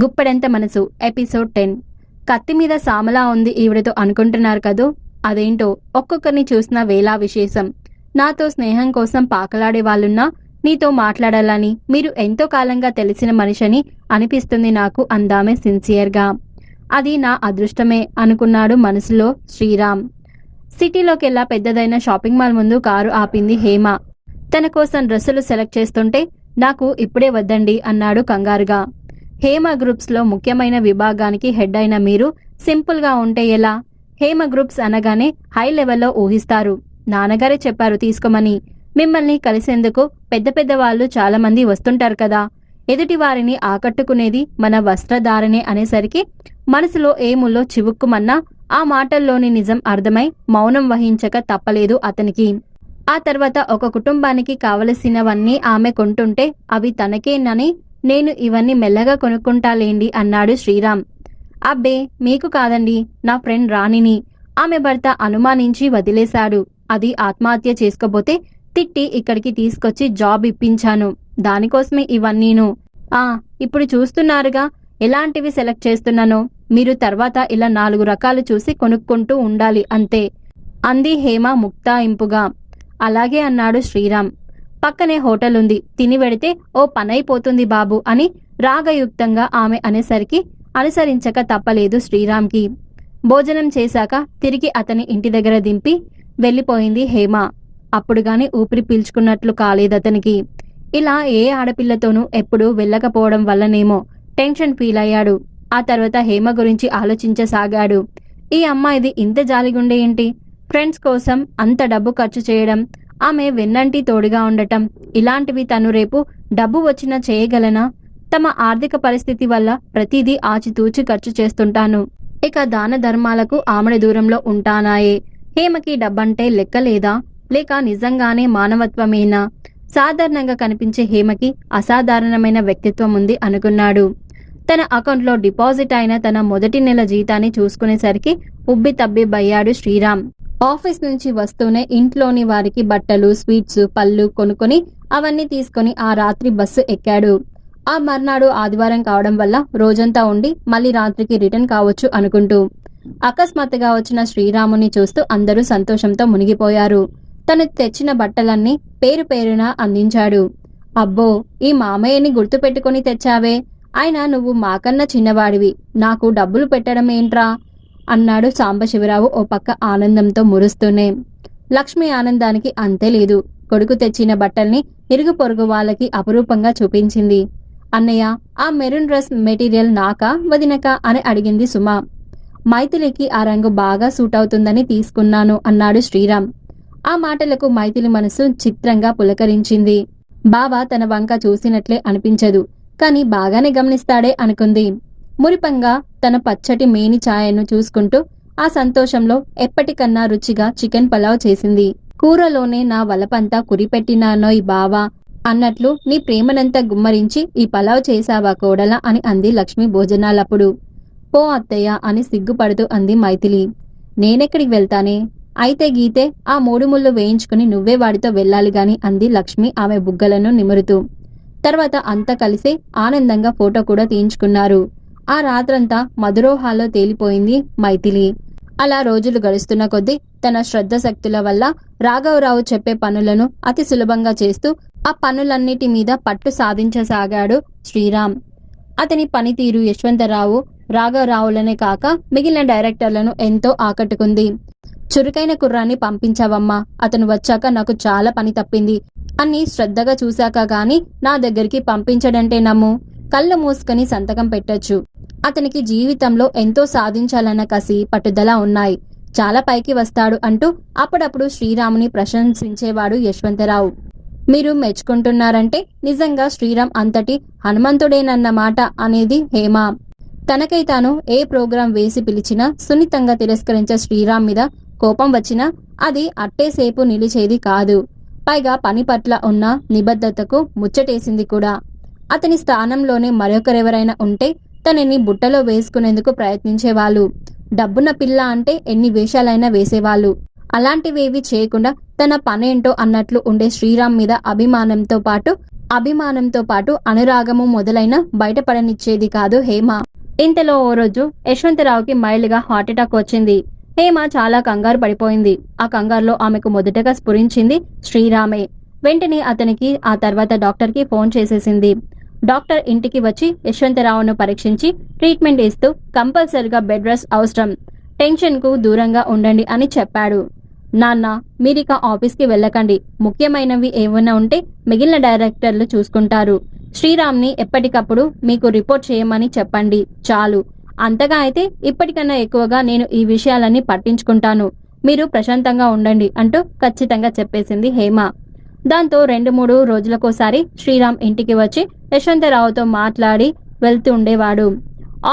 గుప్పెడంత మనసు ఎపిసోడ్ 10. కత్తి మీద సామలా ఉంది ఈవిడతో అనుకుంటున్నారు కదూ. అదేంటో ఒక్కొక్కరిని చూసిన వేలా విశేషం. నాతో స్నేహం కోసం పాకలాడే వాళ్ళున్నా నీతో మాట్లాడాలని మీరు ఎంతో కాలంగా తెలిసిన మనిషిని అనిపిస్తుంది నాకు అందామే సిన్సియర్గా. అది నా అదృష్టమే అనుకున్నాడు మనసులో శ్రీరామ్. సిటీలోకెల్లా పెద్దదైన షాపింగ్ మాల్ ముందు కారు ఆపింది హేమ. తన కోసం డ్రెస్సులు సెలెక్ట్ చేస్తుంటే నాకు ఇప్పుడే వద్దండి అన్నాడు కంగారుగా. హేమ గ్రూప్స్లో ముఖ్యమైన విభాగానికి హెడ్ అయిన మీరు సింపుల్గా ఉంటే ఎలా? హేమ గ్రూప్స్ అనగానే హై లెవెల్లో ఊహిస్తారు. నాన్నగారే చెప్పారు తీసుకోమని. మిమ్మల్ని కలిసేందుకు పెద్ద పెద్ద వాళ్ళు చాలా మంది వస్తుంటారు కదా. ఎదుటి వారిని ఆకట్టుకునేది మన వస్త్రధారణే అనేసరికి మనసులో ఏముల్లో చివుక్కుమన్నా ఆ మాటల్లోని నిజం అర్థమై మౌనం వహించక తప్పలేదు అతనికి. ఆ తర్వాత ఒక కుటుంబానికి కావలసినవన్నీ ఆమె కొంటుంటే అవి తనకేనని నేను ఇవన్నీ మెల్లగా కొనుక్కుంటాలేండి అన్నాడు శ్రీరామ్. అబ్బే మీకు కాదండి, నా ఫ్రెండ్ రాణిని. ఆమె భర్త అనుమానించి వదిలేశాడు. అది ఆత్మహత్య చేసుకోబోతే తిట్టి ఇక్కడికి తీసుకొచ్చి జాబ్ ఇప్పించాను. దానికోసమే ఇవన్నీను. ఇప్పుడు చూస్తున్నారుగా ఎలాంటివి సెలెక్ట్ చేస్తున్నానో. మీరు తర్వాత ఇలా 4 రకాలు చూసి కొనుక్కుంటూ ఉండాలి అంతే అంది హేమ ముక్తాయింపుగా. అలాగే అన్నాడు శ్రీరామ్. పక్కనే హోటల్ ఉంది, తిని వెడితే ఓ పనైపోతుంది బాబు అని రాగయుక్తంగా ఆమె అనేసరికి అనుసరించక తప్పలేదు శ్రీరామ్కి. భోజనం చేశాక తిరిగి అతని ఇంటి దగ్గర దింపి వెళ్ళిపోయింది హేమ. అప్పుడుగాని ఊపిరి పీల్చుకున్నట్లు కాలేదతనికి. ఇలా ఏ ఆడపిల్లతోనూ ఎప్పుడూ వెళ్ళకపోవడం వల్లనేమో టెన్షన్ ఫీల్ అయ్యాడు. ఆ తర్వాత హేమ గురించి ఆలోచించసాగాడు. ఈ అమ్మాయిది ఇంత జాలిగుండే ఏంటి? ఫ్రెండ్స్ కోసం అంత డబ్బు ఖర్చు చేయడం, ఆమె వెన్నంటి తోడుగా ఉండటం, ఇలాంటివి తను రేపు డబ్బు వచ్చినా చేయగలనా? తమ ఆర్థిక పరిస్థితి వల్ల ప్రతిదీ ఆచితూచి ఖర్చు చేస్తుంటాను. ఇక దాన ధర్మాలకు ఆమెడ దూరంలో ఉంటానాయే. హేమకి డబ్బంటే లెక్కలేదా? లేక నిజంగానే మానవత్వమేనా? సాధారణంగా కనిపించే హేమకి అసాధారణమైన వ్యక్తిత్వం ఉంది అనుకున్నాడు. తన అకౌంట్లో డిపాజిట్ అయిన తన మొదటి నెల జీతాన్ని చూసుకునేసరికి ఉబ్బి తబ్బిబ్బయ్యాడు శ్రీరామ్. ఆఫీస్ నుంచి వస్తూనే ఇంట్లోని వారికి బట్టలు, స్వీట్స్, పళ్ళు కొనుక్కొని అవన్నీ తీసుకొని ఆ రాత్రి బస్సు ఎక్కాడు. ఆ మర్నాడు ఆదివారం కావడం వల్ల రోజంతా ఉండి మళ్ళీ రాత్రికి రిటర్న్ కావచ్చు అనుకుంటూ. అకస్మాత్తుగా వచ్చిన శ్రీరాముని చూస్తూ అందరూ సంతోషంతో మునిగిపోయారు. తను తెచ్చిన బట్టలన్నీ పేరు పేరున అందించాడు. అబ్బో, ఈ మామయ్యని గుర్తు పెట్టుకుని తెచ్చావే. అయినా నువ్వు మాకన్నా చిన్నవాడివి, నాకు డబ్బులు పెట్టడం ఏంట్రా అన్నాడు సాంబశివరావు ఓ పక్క ఆనందంతో మురుస్తూనే. లక్ష్మి ఆనందానికి అంతే లేదు. కొడుకు తెచ్చిన బట్టల్ని ఇరుగు పొరుగు వాళ్ళకి అపురూపంగా చూపించింది. అన్నయ్య, ఆ మెరూన్ డ్రెస్ మెటీరియల్ నాకా వదినకా అని అడిగింది సుమ. మైథిలికి ఆ రంగు బాగా సూట్ అవుతుందని తీసుకున్నాను అన్నాడు శ్రీరామ్. ఆ మాటలకు మైథిలి మనసు చిత్రంగా పులకరించింది. బావ తన వంక చూసినట్లే అనిపించదు, కాని బాగానే గమనిస్తాడే అనుకుంది. మురిపంగా తన పచ్చటి మేని ఛాయను చూసుకుంటూ ఆ సంతోషంలో ఎప్పటికన్నా రుచిగా చికెన్ పలావ్ చేసింది. కూరలోనే నా వలపంతా కురిపెట్టినానోయ్ బావా అన్నట్లు నీ ప్రేమనంతా గుమ్మరించి ఈ పలావ్ చేశావా కోడలా అని అంది లక్ష్మి భోజనాలప్పుడు. పో అత్తయ్య అని సిగ్గుపడుతూ అంది మైథిలి. నేనెక్కడికి వెళ్తానే? అయితే గీతే ఆ 3 ముళ్ళు వేయించుకుని నువ్వే వాడితో వెళ్ళాలి గాని అంది లక్ష్మి ఆమె బుగ్గలను నిమురుతూ. తర్వాత అంతా కలిసి ఆనందంగా ఫోటో కూడా తీయించుకున్నారు. ఆ రాత్రంతా మధురోహాల్లో తేలిపోయింది మైథిలి. అలా రోజులు గడుస్తున్న కొద్దీ తన శ్రద్ధ శక్తుల వల్ల రాఘవరావు చెప్పే పనులను అతి సులభంగా చేస్తూ ఆ పనులన్నిటి మీద పట్టు సాధించసాగాడు శ్రీరామ్. అతని పనితీరు యశ్వంతరావు, రాఘవరావులనే కాక మిగిలిన డైరెక్టర్లను ఎంతో ఆకట్టుకుంది. చురుకైన కుర్రాన్ని పంపించావమ్మా, అతను వచ్చాక నాకు చాలా పని తప్పింది అన్ని శ్రద్ధగా చూశాక గాని నా దగ్గరికి పంపించడంటే నమ్ము. కళ్ళు మూసుకొని సంతకం పెట్టొచ్చు. అతనికి జీవితంలో ఎంతో సాధించాలన్న కసి, పట్టుదల ఉన్నాయి. చాలా పైకి వస్తాడు అంటూ అప్పుడప్పుడు శ్రీరాముని ప్రశంసించేవాడు యశ్వంతరావు. మీరు మెచ్చుకుంటున్నారంటే నిజంగా శ్రీరామ్ అంతటి హనుమంతుడేనన్నమాట అనేది హేమ. తనకై తాను ఏ ప్రోగ్రాం వేసి పిలిచినా సున్నితంగా తిరస్కరించే శ్రీరామ్ మీద కోపం వచ్చినా అది అట్టేసేపు నిలిచేది కాదు. పైగా పని పట్ల ఉన్న నిబద్ధతకు ముచ్చటేసింది కూడా. అతని స్థానంలోనే మరొకరెవరైనా ఉంటే తనని బుట్టలో వేసుకునేందుకు ప్రయత్నించేవాళ్ళు. డబ్బున్న పిల్ల అంటే ఎన్ని వేషాలైనా వేసేవాళ్ళు. అలాంటివేవి చేయకుండా తన పనేంటో అన్నట్లు ఉండే శ్రీరామ్ మీద అభిమానంతో పాటు అభిమానంతో పాటు అనురాగము మొదలైన బయటపడనిచ్చేది కాదు హేమ. ఇంతలో ఓ రోజు యశ్వంతరావుకి మైల్డ్గా హార్ట్అటాక్ వచ్చింది. హేమ చాలా కంగారు పడిపోయింది. ఆ కంగారులో ఆమెకు మొదటగా స్ఫురించింది శ్రీరామే. వెంటనే అతనికి, ఆ తర్వాత డాక్టర్కి ఫోన్ చేసేసింది. డాక్టర్ ఇంటికి వచ్చి యశ్వంతరావును పరీక్షించి ట్రీట్మెంట్ ఇస్తూ కంపల్సరిగా బెడ్ రెస్ట్ అవసరం, టెన్షన్కు దూరంగా ఉండండి అని చెప్పాడు. నాన్న, మీరిక ఆఫీస్కి వెళ్ళకండి. ముఖ్యమైనవి ఏమైనా ఉంటే మిగిలిన డైరెక్టర్లు చూసుకుంటారు. శ్రీరామ్ని ఎప్పటికప్పుడు మీకు రిపోర్ట్ చేయమని చెప్పండి చాలు. అంతగా అయితే ఇప్పటికన్నా ఎక్కువగా నేను ఈ విషయాలన్నీ పట్టించుకుంటాను. మీరు ప్రశాంతంగా ఉండండి అంటూ ఖచ్చితంగా చెప్పేసింది హేమ. దాంతో 2-3 రోజులకోసారి శ్రీరామ్ ఇంటికి వచ్చి యశ్వంతరావుతో మాట్లాడి వెళ్తూ ఉండేవాడు.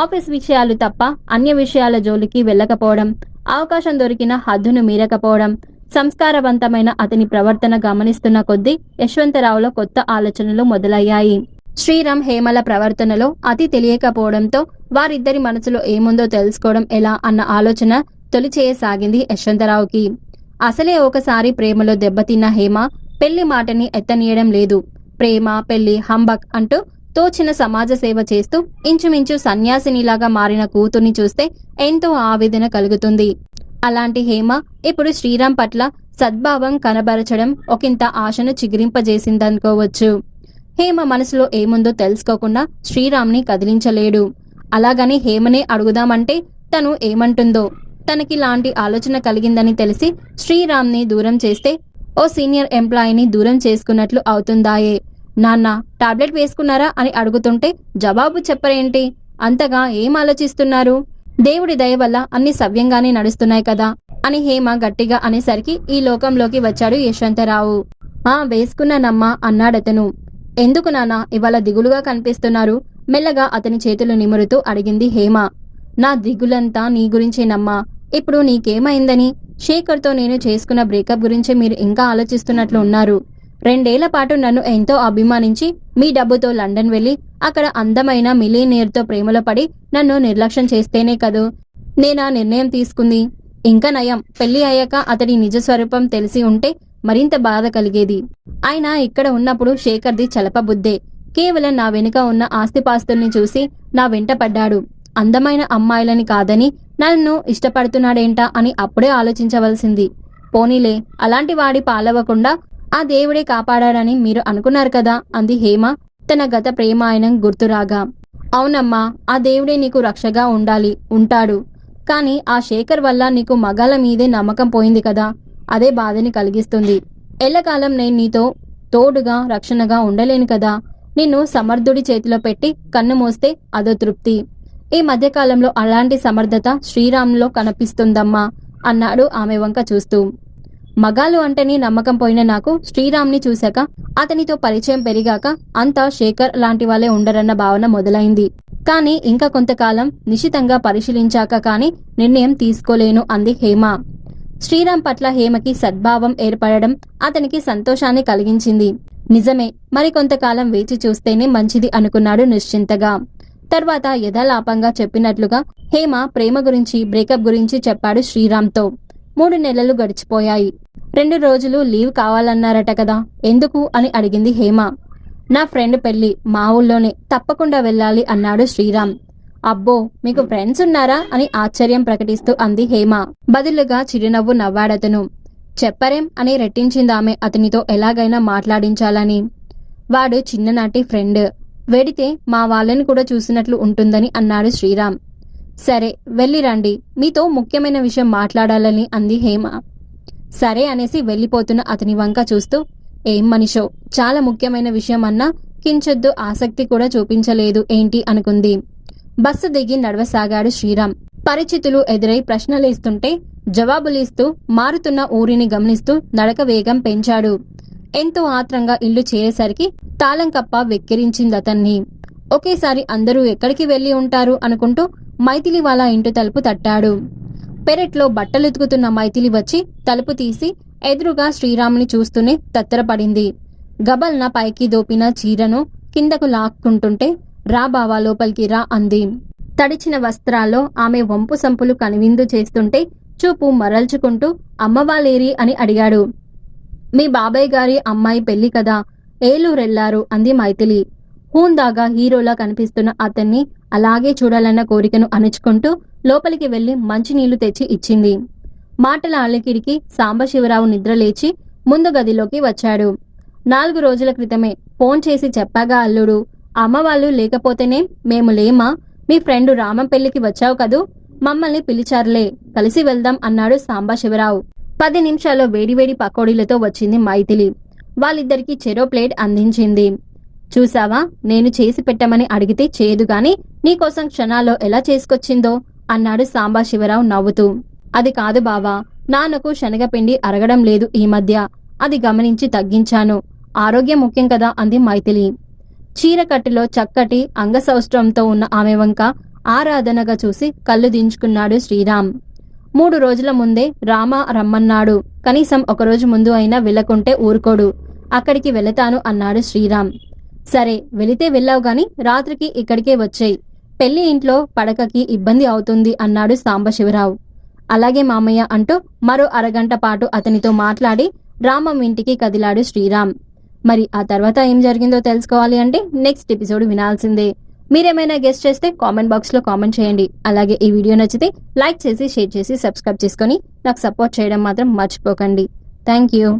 ఆఫీస్ విషయాలు తప్ప అన్య విషయాల జోలికి వెళ్ళకపోవడం, అవకాశం దొరికిన హద్దును మీరకపోవడం, సంస్కారవంతమైన అతని ప్రవర్తన గమనిస్తున్న కొద్దీ యశ్వంతరావులో కొత్త ఆలోచనలు మొదలయ్యాయి. శ్రీరామ్ హేమల ప్రవర్తనలో అతి తెలియకపోవడంతో వారిద్దరి మనసులో ఏముందో తెలుసుకోవడం ఎలా అన్న ఆలోచన తొలి చేయసాగింది యశ్వంతరావుకి. అసలే ఒకసారి ప్రేమలో దెబ్బతిన్న హేమ పెళ్లి మాటని ఎత్తనీయడం లేదు. ప్రేమ, పెళ్లి, హంబక్ అంటూ తోచిన సమాజ సేవ చేస్తూ ఇంచుమించు సన్యాసినిలాగా మారిన కూతుర్ని చూస్తే ఎంతో ఆవేదన కలుగుతుంది. అలాంటి హేమ ఇప్పుడు శ్రీరామ్ పట్ల సద్భావం కనబరచడం ఒకంత ఆశను చిగురింపజేసిందనుకోవచ్చు. హేమ మనసులో ఏముందో తెలుసుకోకుండా శ్రీరామ్ని కదిలించలేడు. అలాగని హేమనే అడుగుదామంటే తను ఏమంటుందో. తనకి లాంటి ఆలోచన కలిగిందని తెలిసి శ్రీరామ్ని దూరం చేస్తే ఓ సీనియర్ ఎంప్లాయీని దూరం చేసుకున్నట్లు అవుతుందాయే. నాన్న, టాబ్లెట్ వేసుకున్నారా అని అడుగుతుంటే జవాబు చెప్పరేంటి? అంతగా ఏం ఆలోచిస్తున్నారు? దేవుడి దయ వల్ల అన్ని సవ్యంగానే నడుస్తున్నాయి కదా అని హేమ గట్టిగా అనేసరికి ఈ లోకంలోకి వచ్చాడు యశ్వంతరావు. వేసుకున్నానమ్మా అన్నాడతను. ఎందుకు నాన్న ఇవాళ దిగులుగా కనిపిస్తున్నారు? మెల్లగా అతని చేతులు నిమురుతూ అడిగింది హేమ. నా దిగులంతా నీ గురించేనమ్మా. ఇప్పుడు నీకేమైందని? శేఖర్తో నేను చేసుకున్న బ్రేకప్ గురించి మీరు ఇంకా ఆలోచిస్తున్నట్లు ఉన్నారు. 2 ఏళ్ల పాటు నన్ను ఎంతో అభిమానించి మీ డబ్బుతో లండన్ వెళ్ళి అక్కడ అందమైన మిలీనియర్తో ప్రేమలో పడి నన్ను నిర్లక్ష్యం చేస్తేనే కదూ నేనా నిర్ణయం తీసుకుంది. ఇంకా నయం, పెళ్లి అయ్యాక అతడి నిజ స్వరూపం తెలిసి ఉంటే మరింత బాధ కలిగేది. ఆయన ఇక్కడ ఉన్నప్పుడు శేఖర్ది చలపబుద్దే. కేవలం నా వెనుక ఉన్న ఆస్తిపాస్తుల్ని చూసి నా వెంట పడ్డాడు. అందమైన అమ్మాయిలని కాదని నన్ను ఇష్టపడుతున్నాడేంటా అని అప్పుడే ఆలోచించవలసింది. పోనీలే, అలాంటి వాడి పాలవ్వకుండా ఆ దేవుడే కాపాడాడని మీరు అనుకున్నారు కదా అంది హేమ తన గత ప్రేమాయణం గుర్తురాగా. అవునమ్మా, ఆ దేవుడే నీకు రక్షగా ఉంటాడు. కానీ ఆ శేఖర్ వల్ల నీకు మగాళ్ళ మీదే నమ్మకం పోయింది కదా, అదే బాధని కలిగిస్తుంది. ఎల్లకాలం నేను నీతో తోడుగా రక్షణగా ఉండలేను కదా. నిన్ను సమర్థుడి చేతిలో పెట్టి కన్ను మూస్తే అదో తృప్తి. ఈ మధ్యకాలంలో అలాంటి సమర్థత శ్రీరామ్లో కనిపిస్తుందమ్మా అన్నాడు ఆమె వంక చూస్తూ. మగాలు అంటేనే నమ్మకం పోయిన నాకు శ్రీరామ్ని చూశాక, అతనితో పరిచయం పెరిగాక అంతా శేఖర్ లాంటి వాళ్ళే ఉండరన్న భావన మొదలైంది. కానీ ఇంకా కొంతకాలం నిశితంగా పరిశీలించాక కానీ నిర్ణయం తీసుకోలేను అంది హేమ. శ్రీరామ్ పట్ల హేమకి సద్భావం ఏర్పడడం అతనికి సంతోషాన్ని కలిగించింది. నిజమే, మరికొంతకాలం వేచి చూస్తేనే మంచిది అనుకున్నాడు నిశ్చింతగా. తర్వాత యథాలాపంగా చెప్పినట్లుగా హేమ ప్రేమ గురించి, బ్రేకప్ గురించి చెప్పాడు శ్రీరామ్తో. 3 నెలలు గడిచిపోయాయి. 2 రోజులు లీవ్ కావాలన్నారట కదా, ఎందుకు అని అడిగింది హేమ. నా ఫ్రెండ్ పెళ్లి మా ఊళ్ళోనే, తప్పకుండా వెళ్ళాలి అన్నాడు శ్రీరామ్. అబ్బో, మీకు ఫ్రెండ్స్ ఉన్నారా అని ఆశ్చర్యం ప్రకటిస్తూ అంది హేమ. బదులుగా చిరునవ్వు నవ్వాడతను. చెప్పరేం అని రెట్టించిందామె అతనితో ఎలాగైనా మాట్లాడించాలని. వాడు చిన్ననాటి ఫ్రెండ్, వెడితే మా వాళ్ళని కూడా చూసినట్లు ఉంటుందని అన్నాడు శ్రీరామ్. సరే వెళ్ళిరండి, మీతో ముఖ్యమైన విషయం మాట్లాడాలని అంది హేమ. సరే అనేసి వెళ్ళిపోతున్న అతని వంక చూస్తూ, ఏం మనిషో, చాలా ముఖ్యమైన విషయం అన్నా కించొద్దు ఆసక్తి కూడా చూపించలేదు ఏంటి అనుకుంది. బస్సు దిగి నడవసాగాడు శ్రీరామ్. పరిచితులు ఎదురై ప్రశ్నలేస్తుంటే జవాబులిస్తూ మారుతున్న ఊరిని గమనిస్తూ నడక వేగం పెంచాడు. ఎంతో ఆత్రంగా ఇల్లు చేరేసరికి తాళం కప్ప వెక్కిరించిందతన్ని. ఒకేసారి అందరూ ఎక్కడికి వెళ్లి ఉంటారు అనుకుంటూ మైథిలి వాళ్ళ ఇంటి తలుపు తట్టాడు. పెరట్లో బట్టలుతుకుతున్న మైథిలి వచ్చి తలుపు తీసి ఎదురుగా శ్రీరాముని చూస్తూనే తత్తరపడింది. గబల్న పైకి దోపిన చీరను కిందకు లాక్కుంటుంటే, రా బావా లోపలికి రా అంది. తడిచిన వస్త్రాల్లో ఆమె వంపు సంపులు కనువిందు చేస్తుంటే చూపు మరల్చుకుంటూ అమ్మవాళ్ళేరి అని అడిగాడు. మీ బాబాయ్ గారి అమ్మాయి పెళ్లి కదా, ఏలూరెళ్లారు అంది మైథిలి. హూందాగా హీరోలా కనిపిస్తున్న అతన్ని అలాగే చూడాలన్న కోరికను అణుచుకుంటూ లోపలికి వెళ్లి మంచినీళ్లు తెచ్చి ఇచ్చింది. మాటల అలికిడికి సాంబశివరావు నిద్రలేచి ముందు గదిలోకి వచ్చాడు. 4 రోజుల క్రితమే ఫోన్ చేసి చెప్పాగా అల్లుడు, అమ్మ వాళ్ళు లేకపోతేనే మేము లేమా, మీ ఫ్రెండు రామం పెళ్లికి వచ్చావు కదూ, మమ్మల్ని పిలిచారులే, కలిసి వెళ్దాం అన్నాడు సాంబశివరావు. 10 నిమిషాల్లో వేడివేడి పకోడీలతో వచ్చింది మైథిలి. వాళ్ళిద్దరికీ చెరో ప్లేట్ అందించింది. చూసావా, నేను చేసి పెట్టమని అడిగితే చేయదు గాని నీకోసం క్షణాల్లో ఎలా చేసుకొచ్చిందో అన్నాడు సాంబశివరావు నవ్వుతూ. అది కాదు బావా, నాన్నకు శనగపిండి అరగడం లేదు ఈ మధ్య, అది గమనించి తగ్గించాను, ఆరోగ్యం ముఖ్యం కదా అంది మైథిలి. చీరకట్టులో చక్కటి అంగసౌష్ఠవంతో ఉన్న ఆమె వంక ఆరాధనగా చూసి కళ్ళు దించుకున్నాడు శ్రీరామ్. 3 రోజుల ముందే రామ రమ్మన్నాడు, కనీసం ఒకరోజు ముందు అయినా వెళ్ళకుంటే ఊరుకోడు, అక్కడికి వెళతాను అన్నాడు శ్రీరామ్. సరే వెళితే వెళ్ళావు గాని రాత్రికి ఇక్కడికే వచ్చేయి, పెళ్లి ఇంట్లో పడకకి ఇబ్బంది అవుతుంది అన్నాడు సాంబశివరావు. అలాగే మామయ్య అంటూ మరో అరగంట పాటు అతనితో మాట్లాడి రామం ఇంటికి కదిలాడు శ్రీరామ్. మరి ఆ తర్వాత ఏం జరిగిందో తెలుసుకోవాలి అంటే నెక్స్ట్ ఎపిసోడ్ వినాల్సిందే. మీరేమైనా గెస్ట్ చేస్తే కామెంట్ బాక్స్లో కామెంట్ చేయండి. అలాగే ఈ వీడియో నచ్చితే లైక్ చేసి షేర్ చేసి సబ్స్క్రైబ్ చేసుకొని నాకు సపోర్ట్ చేయడం మాత్రం మర్చిపోకండి. Thank you.